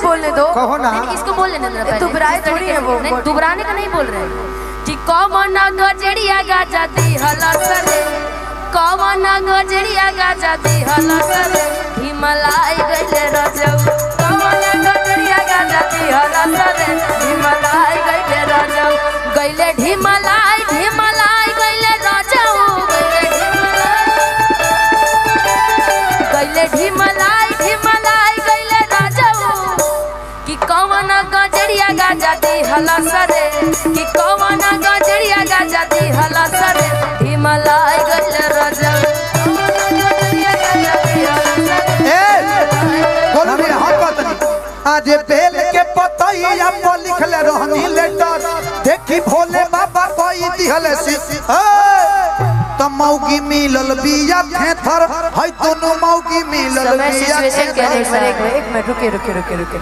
बोलने दो। कहो ना। इसको बोल लेने दो। दुबराए थोड़ी है वो। नहीं, दुबराने का नहीं बोल रहे कि कौन गजरिया गाजा दी हलसरे, कौन गजरिया गाजा दी हलसरे, हिमालय गइले रजऊ, कौन गजरिया गाजा दी हलसरे, हिमालय गइले रजऊ, गइले हिमालय हिमालय गइले रजऊ, गइले हिमालय हिमालय गइले रजऊ, कि कौन गजरिया गाजा दी हलसरे, कि कौन गजरिया गाजा दी हलसरे, हिमालय गइले रजऊ, बोलो मेरे हाथ बात नहीं। आज बेल के पतैया पर लिखले रहनी लेटर, देखी भोले बाबा कोई दिहले तो मौगी मिलल बिया थेथर, है दोनों मौगी मिलल बिया। एक मिनट रुके रुके रुके रुके।